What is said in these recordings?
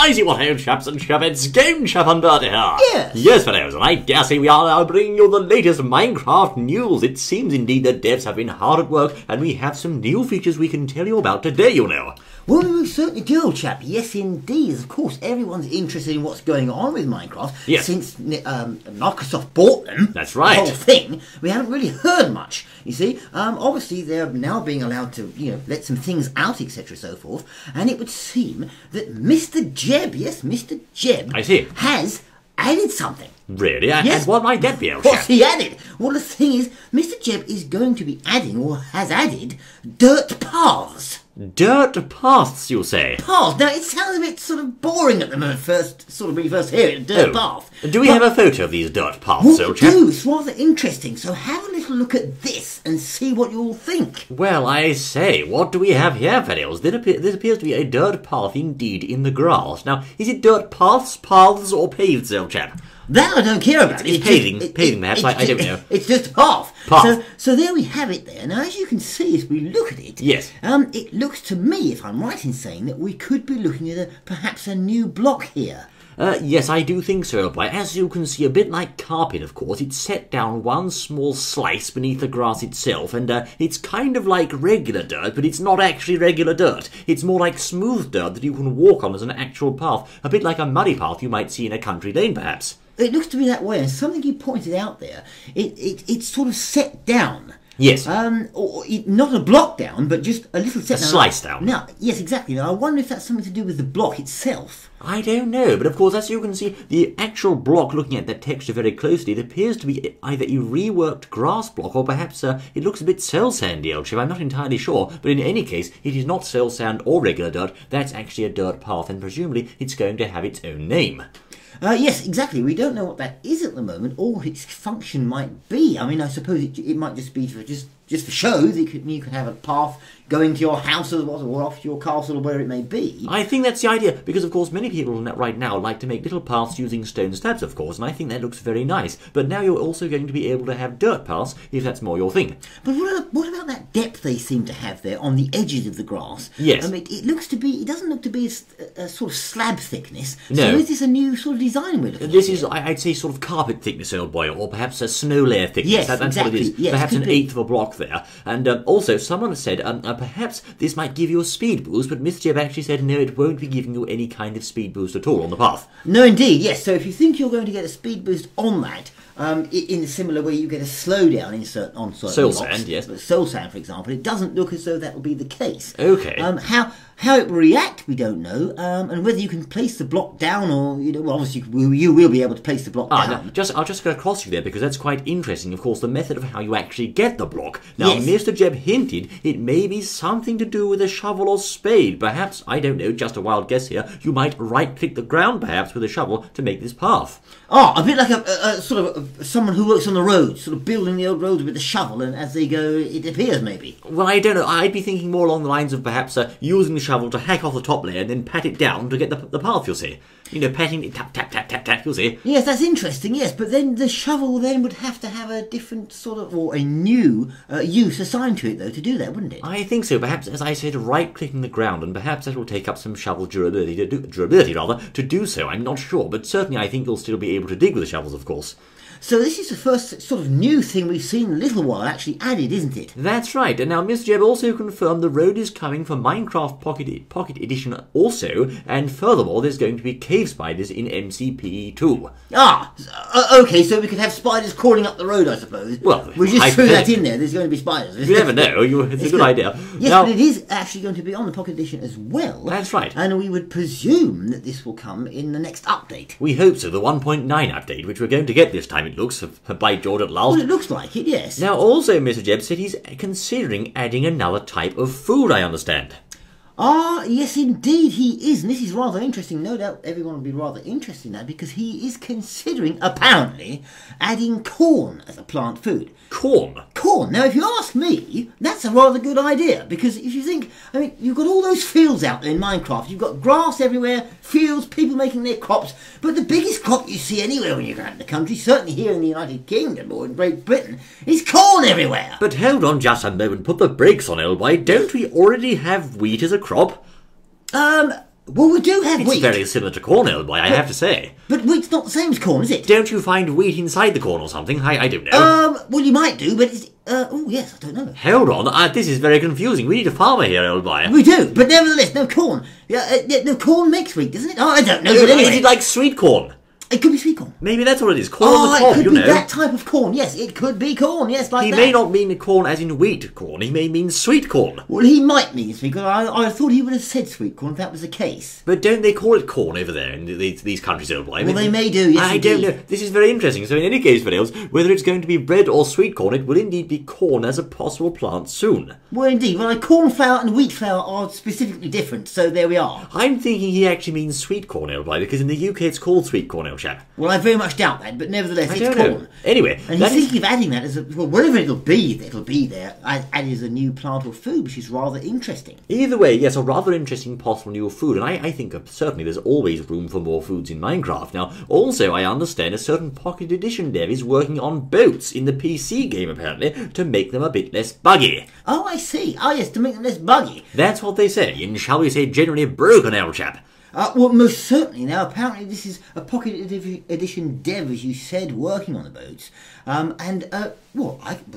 I see what old chaps and chapettes, Game Chap and Bertie here. Yes. Yes, fellows, and I dare say we are now bringing you the latest Minecraft news. It seems indeed that devs have been hard at work, and we have some new features we can tell you about today, you know. Well, we certainly do, old chap. Yes, indeed. Of course, everyone's interested in what's going on with Minecraft. Yes. Since Microsoft bought them. That's right. The whole thing. We haven't really heard much, you see. Obviously, they're now being allowed to, let some things out, etc., so forth. And it would seem that Mr. Jeb, yes, Mr. Jeb, I see. has added something. Really? Yes. And what might that be, old What's chap? he added? Well, the thing is, Mr. Jeb is going to be adding, or has added, dirt paths. Dirt paths, you say? Path. Now, it sounds a bit sort of boring at the moment, when you first hear it, dirt path. Do we have a photo of these dirt paths, Well, old we chap? do. It's rather interesting. So have a little look at this and see what you all think. Well, I say, what do we have here, fellows? This appears to be a dirt path indeed in the grass. Now, is it dirt paths, or paved, old chap? That I don't care about. It's paving perhaps, I don't know. It's just a path. Path. So there we have it there. Now, as you can see, as we look at it, Yes. It looks to me, if I'm right in saying, that we could be looking at perhaps a new block here. Yes, I do think so, but as you can see, a bit like carpet, of course, it's set down one small slice beneath the grass itself, and it's kind of like regular dirt, but it's not actually regular dirt. It's more like smooth dirt that you can walk on as an actual path, a bit like a muddy path you might see in a country lane, perhaps. It looks to be that way, and something you pointed out there, it's sort of set down. Yes. Not a block down, but just a little set down. Slice down. Now, yes, exactly. Now, I wonder if that's something to do with the block itself. I don't know, but of course, as you can see, the actual block, looking at that texture very closely, it appears to be either a reworked grass block, or perhaps it looks a bit cell sandy, old chap. I'm not entirely sure, but in any case, it is not cell sand or regular dirt. That's actually a dirt path, and presumably it's going to have its own name. Yes, exactly. We don't know what that is at the moment, or what its function might be. I mean, I suppose it might just be for just for show. You could have a path going to your house or off to your castle or wherever it may be. I think that's the idea, because of course many people right now like to make little paths using stone slabs, of course, and I think that looks very nice. But now you're also going to be able to have dirt paths, if that's more your thing. But what about that depth they seem to have there on the edges of the grass? Yes. I mean, it doesn't look to be a sort of slab thickness. No. So is this a new sort of design we're looking at? This is, I'd say, sort of carpet thickness, old boy, or perhaps a snow layer thickness. Yes, That's exactly. what it is. Yes, perhaps could an be. eighth of a block there. And also, someone said perhaps this might give you a speed boost, but Miss Jeb actually said no, it won't be giving you any kind of speed boost at all on the path. No, indeed, yes. So if you think you're going to get a speed boost on that, in a similar way you get a slowdown on certain Soul blocks, sand, yes. Soul sand, for example, it doesn't look as though that will be the case. Okay. How it will react, we don't know, and whether you can place the block down or, well, obviously you will be able to place the block down. No, I'll just go across you there, because that's quite interesting, of course, the method of how you actually get the block. Now, Yes. Mr. Jeb hinted it may be something to do with a shovel or spade. Perhaps, I don't know, just a wild guess here, you might right-click the ground, perhaps, with a shovel to make this path. A bit like a sort of someone who works on the roads, sort of building the old roads with a shovel, and as they go, it appears maybe. Well, I don't know, I'd be thinking more along the lines of perhaps using the shovel to hack off the top layer and then pat it down to get the path, you'll see. Patting it, tap, tap, tap, tap, tap, you'll see. Yes, that's interesting, yes, but then the shovel then would have to have a different sort of, or a new use assigned to it, though, to do that, wouldn't it? I think so. Perhaps, as I said, right-clicking the ground, and perhaps that will take up some shovel durability to do so. I'm not sure, but certainly I think you'll still be able to dig with the shovels, of course. So this is the first sort of new thing we've seen in a little while actually added, isn't it? That's right, and now Miss Jeb also confirmed the road is coming for Minecraft Pocket Edition also, and furthermore there's going to be cave spiders in MCPE too. Okay, so we could have spiders crawling up the road, I suppose. Well, we just threw that in there, there's going to be spiders. You never know, it's a good idea. Yes, now, but it is actually going to be on the Pocket Edition as well. That's right. And we would presume that this will come in the next update. We hope so, the 1.9 update, which we're going to get this time, it looks, by George at last. Well, it looks like it, yes. Now, also, Mr. Jeb said he's considering adding another type of food, I understand. Yes, indeed he is. And this is rather interesting. No doubt everyone will be rather interested in that because he is considering, apparently, adding corn as a plant food. Corn? Corn. Now, if you ask me, that's a rather good idea because if you think, I mean, you've got all those fields out there in Minecraft. You've got grass everywhere, fields, people making their crops. But the biggest crop you see anywhere when you go out in the country, certainly here in the United Kingdom or in Great Britain, is corn everywhere. But hold on just a moment. Put the brakes on, old boy. Don't we already have wheat as a crop? Well, we do have It's wheat. very similar to corn, old boy, I have to say. But wheat's not the same as corn, is it? Don't you find wheat inside the corn or something? I don't know. Well, you might do, but it's... oh, yes, I don't know. Hold on, this is very confusing. We need a farmer here, old boy. We do, but nevertheless, no corn. No, corn makes wheat, doesn't it? Oh, I don't know, but anyway. Is it like sweet corn? It could be sweet corn. Maybe that's what it is. Corn on the It cob, could you be know. that type of corn. Yes, it could be corn. Yes, like He that. may not mean corn as in wheat corn. He may mean sweet corn. Well, he might mean sweet corn. I thought he would have said sweet corn if that was the case. But don't they call it corn over there in these countries, old boy? Well, they may do, yes, I don't indeed. know. This is very interesting. So in any case, Vanills, whether it's going to be bread or sweet corn, it will indeed be corn as a possible plant soon. Well, indeed. Well, corn flour and wheat flour are specifically different, so there we are. I'm thinking he actually means sweet corn, old boy, because in the UK it's called sweet corn, old chap. Well, I very much doubt that, but nevertheless, I it's don't corn. know. Anyway, And he's thinking of adding that as a... Well, whatever it'll be there, added as a new plant or food, which is rather interesting. Either way, yes, a rather interesting possible new food, and I think certainly there's always room for more foods in Minecraft. Now, also, I understand a certain Pocket Edition dev is working on boats in the PC game, apparently, to make them a bit less buggy. Oh, I see. Oh, yes, to make them less buggy. That's what they say, in, shall we say, generally broken, old chap. Well, most certainly. Now, apparently this is a Pocket Edition dev, as you said, working on the boats. The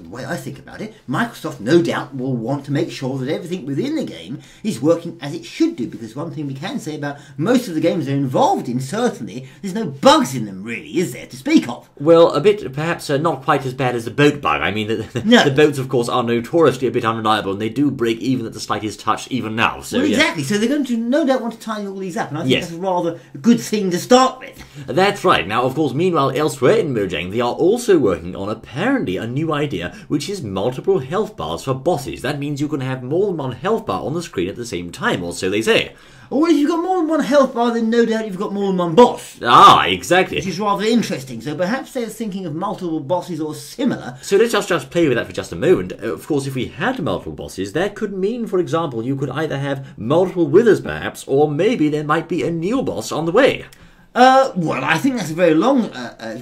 way I think about it, Microsoft no doubt will want to make sure that everything within the game is working as it should do, because one thing we can say about most of the games they're involved in, certainly, there's no bugs in them, really, is there, to speak of? Well, a bit, perhaps not quite as bad as the boat bug. I mean, No. the boats, of course, are notoriously a bit unreliable, and they do break even at the slightest touch, even now. So, Well, yeah. exactly. So they're going to no doubt want to tidy all these up, and I think Yes. that's a rather good thing to start with. That's right. Now, of course, meanwhile, elsewhere in Mojang, they are also working on apparently a new idea, which is multiple health bars for bosses. That means you can have more than one health bar on the screen at the same time, or so they say. Or if you've got more than one health bar, then no doubt you've got more than one boss, Ah, exactly. which is rather interesting. So perhaps they're thinking of multiple bosses or similar. So let's just play with that for just a moment. Of course, if we had multiple bosses, that could mean, for example, you could either have multiple withers, perhaps, or maybe there might be a new boss on the way. Well, I think that's a very long...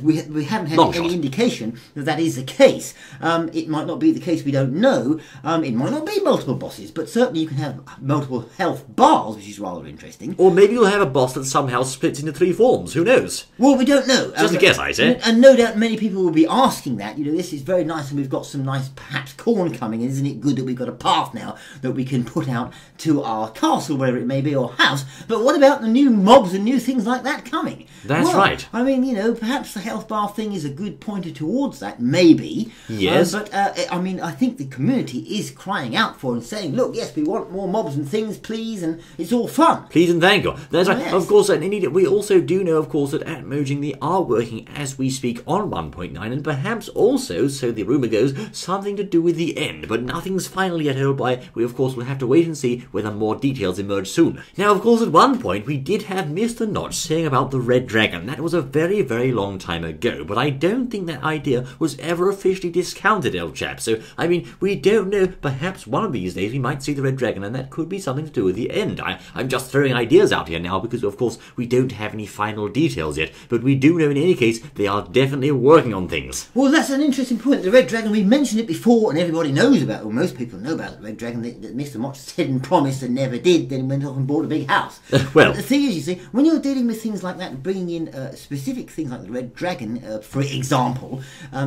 we haven't had Long any shot. indication that that is the case. It might not be the case, we don't know. It might not be multiple bosses, but certainly you can have multiple health bars, which is rather interesting. Or maybe you'll have a boss that somehow splits into three forms. Who knows? Well, we don't know. Just a guess, I say. And no doubt many people will be asking that. You know, this is very nice, and we've got some nice, perhaps, corn coming. And isn't it good that we've got a path now that we can put out to our castle, wherever it may be, or house? But what about the new mobs and new things like that coming? That's Well, right. I mean, you know, perhaps the health bar thing is a good pointer towards that, maybe. Yes. I mean, I think the community is crying out for and saying, look, yes, we want more mobs and things, please, and it's all fun. Please and thank you. That's right. Yes. Of course, and indeed, we also do know, of course, that at Mojang they are working as we speak on 1.9, and perhaps also, so the rumour goes, something to do with the end. But nothing's final yet, held by. We, of course, will have to wait and see whether more details emerge soon. Now, of course, at one point we did have Mr. Notch saying about the Red Dragon. That was a very, very long time ago, but I don't think that idea was ever officially discounted, old chap. So, I mean, we don't know. Perhaps one of these days we might see the Red Dragon, and that could be something to do with the end. I'm just throwing ideas out here now because, of course, we don't have any final details yet, but we do know in any case they are definitely working on things. Well, that's an interesting point. The Red Dragon, we mentioned it before, and everybody knows about it, or most people know about the Red Dragon, that Mr. Motch said and promised and never did, then went off and bought a big house. Well. But the thing is, you see, when you're dealing with things like that, bringing in specific things like the Red Dragon, for example,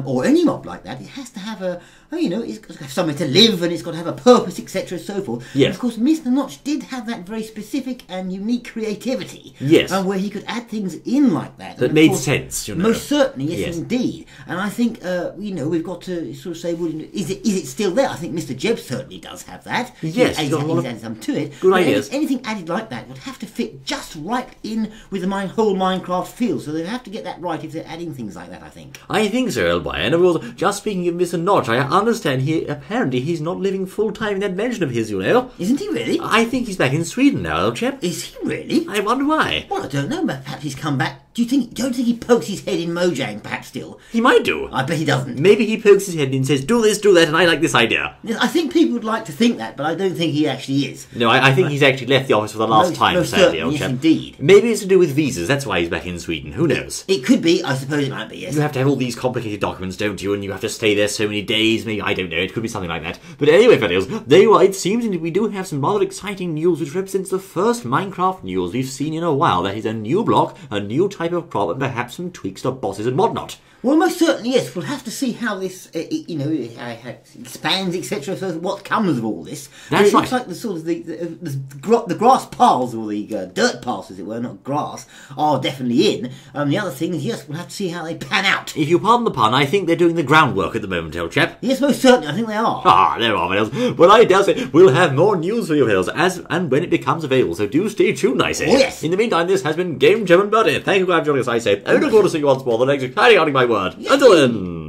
or any mob like that, it has to have it's got to have somewhere to live, and it's got to have a purpose, etc., and so forth. Yes. And of course, Mr. Notch did have that very specific and unique creativity. Yes. Where he could add things in like that. That And of made course, sense, you know. Most certainly, yes, Yes. indeed. And I think, we've got to sort of say, well, is it still there? I think Mr. Jeb certainly does have that. Yes, He's he's got a lot of added some to it. good But ideas. Anything added like that would have to fit just right in with the whole Minecraft feel. So they have to get that right if they're adding things like that, I think. I think so, Elby. And of course, just speaking of Mr. Notch, I understand apparently he's not living full-time in that mansion of his, you know. Isn't he really? I think he's back in Sweden now, old chap. Is he really? I wonder why. Well, I don't know. Perhaps he's come back Do you think? Don't think he pokes his head in Mojang, perhaps still? He might do. I bet he doesn't. Maybe he pokes his head and says, do this, do that, and I like this idea. I think people would like to think that, but I don't think he actually is. No, I think he's actually left the office for the last time, most sadly, certainly, old yes, chap. indeed. Maybe it's to do with visas, that's why he's back in Sweden, who knows? It could be, I suppose it might be, yes. You have to have all these complicated documents, don't you? And you have to stay there so many days, maybe, I don't know, it could be something like that. But anyway, fellows, there you are, it seems indeed we do have some rather exciting news which represents the first Minecraft news we've seen in a while. That is a new block, a new type of crop, and perhaps some tweaks to bosses and whatnot. Well, most certainly, yes. We'll have to see how this, expands, etc. So what comes of all this. That's it looks right. like the sort of the grass piles, or the dirt piles, as it were, not grass, are definitely in. The other thing is, yes, we'll have to see how they pan out. If you pardon the pun, I think they're doing the groundwork at the moment, old chap. Yes, most certainly. I think they are. Ah, there are, fellows. Well, I dare say we'll have more news for you, fellows, as and when it becomes available, so do stay tuned, I say. Oh, yes. In the meantime, this has been Game Jam and Birdie. Thank you for joining us, I say. I look forward to seeing you once more the next exciting outing, my word. Until then.